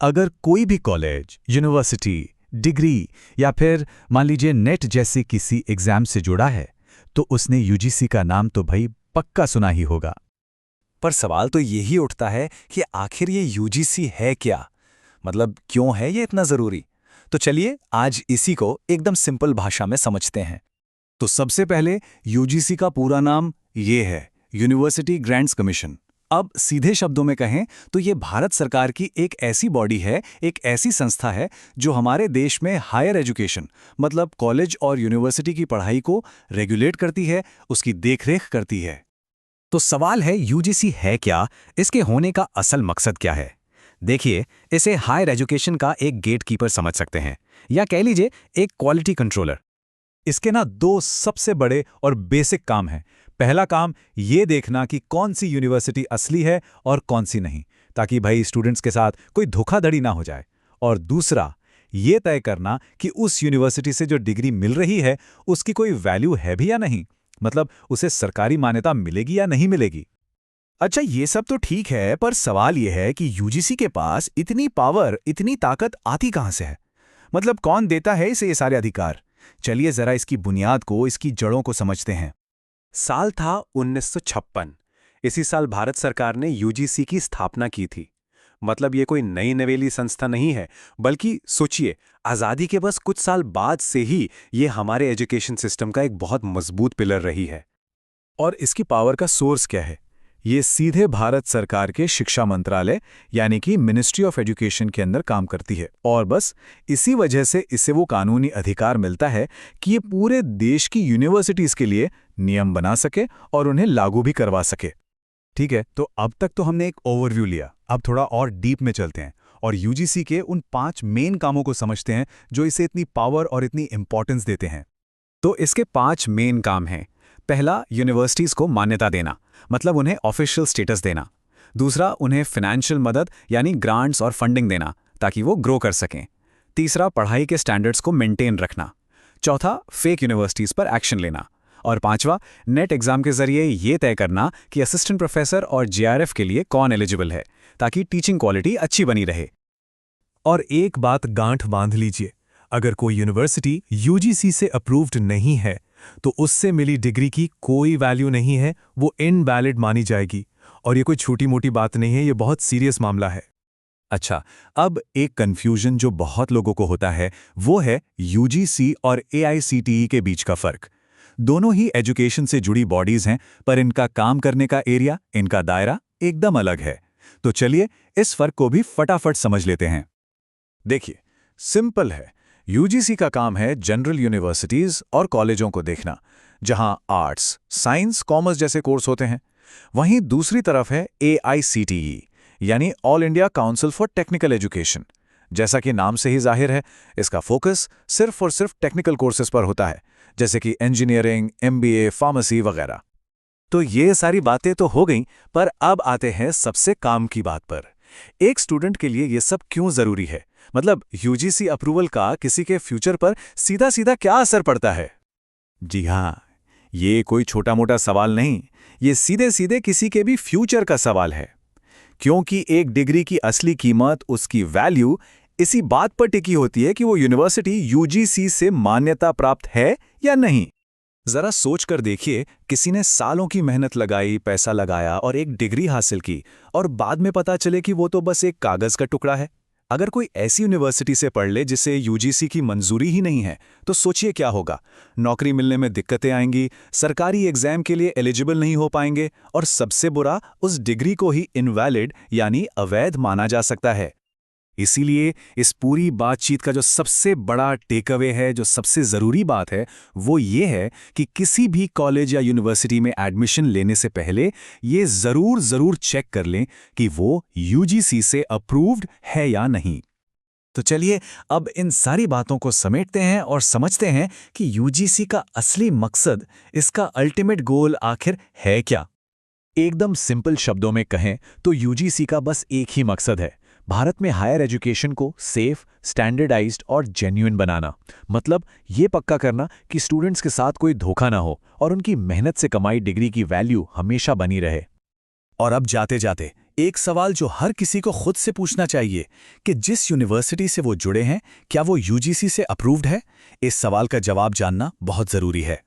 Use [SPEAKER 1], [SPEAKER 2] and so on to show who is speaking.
[SPEAKER 1] अगर कोई भी कॉलेज, यूनिवर्सिटी, डिग्री या फिर मान लीजिए नेट जैसे किसी एग्जाम से जुड़ा है, तो उसने यूजीसी का नाम तो भाई पक्का सुना ही होगा।
[SPEAKER 2] पर सवाल तो यही उठता है कि आखिर ये यूजीसी है क्या? मतलब क्यों है ये इतना जरूरी? तो चलिए आज इसी को एकदम सिंपल भाषा में समझते हैं।
[SPEAKER 3] तो सबसे पहले यूजीसी का पूरा नाम ये है, यूनिवर्सिटी ग्रांट्स कमीशन। अब सीधे शब्दों में कहें तो ये भारत सरकार की एक ऐसी बॉडी है, एक ऐसी संस्था है जो हमारे देश में हायर एजुकेशन मतलब कॉलेज और यूनिवर्सिटी की पढ़ाई को रेगुलेट करती है, उसकी देखरेख करती है।
[SPEAKER 2] तो सवाल है यूजीसी है क्या, इसके होने का असल मकसद क्या है? देखिए, इसे हायर एजुकेशन का एक गेटकीपर समझ सकते हैं, या कह लीजिए एक क्वालिटी कंट्रोलर।
[SPEAKER 1] इसके ना दो सबसे बड़े और बेसिक काम हैं। पहला काम ये देखना कि कौन सी यूनिवर्सिटी असली है और कौन सी नहीं, ताकि भाई स्टूडेंट्स के साथ कोई धोखाधड़ी ना हो जाए। और दूसरा ये तय करना कि उस यूनिवर्सिटी से जो डिग्री मिल रही है उसकी कोई वैल्यू है भी या नहीं, मतलब उसे सरकारी मान्यता मिलेगी या नहीं मिलेगी।
[SPEAKER 3] अच्छा, ये सब तो ठीक है, पर सवाल ये है कि यूजीसी के पास इतनी पावर, इतनी ताकत आती कहां से है? मतलब कौन देता है इसे ये सारे अधिकार? चलिए जरा इसकी बुनियाद को, इसकी जड़ों को समझते हैं।
[SPEAKER 2] साल था 1956। इसी साल भारत सरकार ने यूजीसी की स्थापना की थी। मतलब ये कोई नई नवेली संस्था नहीं है, बल्कि सोचिए, आज़ादी के बस कुछ साल बाद से ही ये हमारे एजुकेशन सिस्टम का एक बहुत मजबूत पिलर रही है।
[SPEAKER 3] और इसकी पावर का सोर्स क्या है? ये सीधे भारत सरकार के शिक्षा मंत्रालय यानी कि मिनिस्ट्री ऑफ एजुकेशन के अंदर काम करती है। और बस इसी वजह से इसे वो कानूनी अधिकार मिलता है कि ये पूरे देश की यूनिवर्सिटीज के लिए नियम बना सके और उन्हें लागू भी करवा सके।
[SPEAKER 1] ठीक है, तो अब तक तो हमने एक ओवरव्यू लिया, अब थोड़ा और डीप में चलते हैं और यूजीसी के उन 5 मेन कामों को समझते हैं जो इसे इतनी पावर और इतनी इंपॉर्टेंस देते हैं।
[SPEAKER 2] तो इसके 5 मेन काम हैं। पहला, यूनिवर्सिटीज को मान्यता देना, मतलब उन्हें ऑफिशियल स्टेटस देना। दूसरा, उन्हें फाइनेंशियल मदद यानी ग्रांट्स और फंडिंग देना ताकि वो ग्रो कर सकें। तीसरा, पढ़ाई के स्टैंडर्ड्स को मेंटेन रखना। चौथा, फेक यूनिवर्सिटीज पर एक्शन लेना। और पांचवा, नेट एग्जाम के जरिए ये तय करना कि असिस्टेंट प्रोफेसर और जेआरएफ के लिए कौन एलिजिबल है, ताकि टीचिंग क्वालिटी अच्छी बनी रहे।
[SPEAKER 4] और एक बात गांठ बांध लीजिए, अगर कोई यूनिवर्सिटी यूजीसी से अप्रूव्ड नहीं है तो उससे मिली डिग्री की कोई वैल्यू नहीं है, वो इनवैलिड मानी जाएगी। और ये कोई छोटी मोटी बात नहीं है, ये बहुत सीरियस मामला है।
[SPEAKER 3] अच्छा, अब एक कंफ्यूजन जो बहुत लोगों को होता है वो है यूजीसी और एआईसीटीई के बीच का फर्क। दोनों ही एजुकेशन से जुड़ी बॉडीज हैं, पर इनका काम करने का एरिया, इनका दायरा एकदम अलग है। तो चलिए इस फर्क को भी फटाफट समझ लेते हैं। देखिए, सिंपल है। यूजीसी का काम है जनरल यूनिवर्सिटीज और कॉलेजों को देखना, जहां आर्ट्स, साइंस, कॉमर्स जैसे कोर्स होते हैं। वहीं दूसरी तरफ है एआईसीटीई यानी all India council for technical education. जैसा कि नाम से ही जाहिर है, इसका फोकस सिर्फ और सिर्फ टेक्निकल कोर्सेज पर होता है, जैसे कि इंजीनियरिंग, एमबीए, फार्मेसी वगैरह। तो ये सारी बातें तो हो गईं, पर अब आते हैं सबसे काम की बात पर। एक स्टूडेंट के लिए ये सब क्यों जरूरी है? मतलब यूजीसी अप्रूवल का किसी के फ्यूचर पर सीधा सीधा क्या असर पड़ता है? जी हाँ, ये कोई छोटा मोटा सवाल नहीं, ये सीधे सीधे किसी के भी फ्यूचर का सवाल है। क्योंकि एक डिग्री की असली कीमत, उसकी वैल्यू इसी बात पर टिकी होती है कि वो यूनिवर्सिटी यूजीसी से मान्यता प्राप्त है या नहीं। जरा सोच कर देखिए, किसी ने सालों की मेहनत लगाई, पैसा लगाया और एक डिग्री हासिल की, और बाद में पता चले कि वो तो बस एक कागज का टुकड़ा है। अगर कोई ऐसी यूनिवर्सिटी से पढ़ ले जिसे यूजीसी की मंजूरी ही नहीं है, तो सोचिए क्या होगा। नौकरी मिलने में दिक्कतें आएंगी, सरकारी एग्जाम के लिए एलिजिबल नहीं हो पाएंगे, और सबसे बुरा, उस डिग्री को ही इनवैलिड यानी अवैध माना जा सकता है। इसीलिए इस पूरी बातचीत का जो सबसे बड़ा टेकअवे है, जो सबसे ज़रूरी बात है, वो ये है कि किसी भी कॉलेज या यूनिवर्सिटी में एडमिशन लेने से पहले ये ज़रूर चेक कर लें कि वो यूजीसी से अप्रूव्ड है या नहीं। तो चलिए अब इन सारी बातों को समेटते हैं और समझते हैं कि यूजीसी का असली मकसद, इसका अल्टीमेट गोल आखिर है क्या। एकदम सिंपल शब्दों में कहें तो यूजीसी का बस एक ही मकसद है, भारत में हायर एजुकेशन को सेफ, स्टैंडर्डाइज्ड और जेन्युइन बनाना। मतलब ये पक्का करना कि स्टूडेंट्स के साथ कोई धोखा ना हो और उनकी मेहनत से कमाई डिग्री की वैल्यू हमेशा बनी रहे। और अब जाते जाते एक सवाल जो हर किसी को खुद से पूछना चाहिए कि जिस यूनिवर्सिटी से वो जुड़े हैं, क्या वो यूजीसी से अप्रूव्ड है? इस सवाल का जवाब जानना बहुत ज़रूरी है।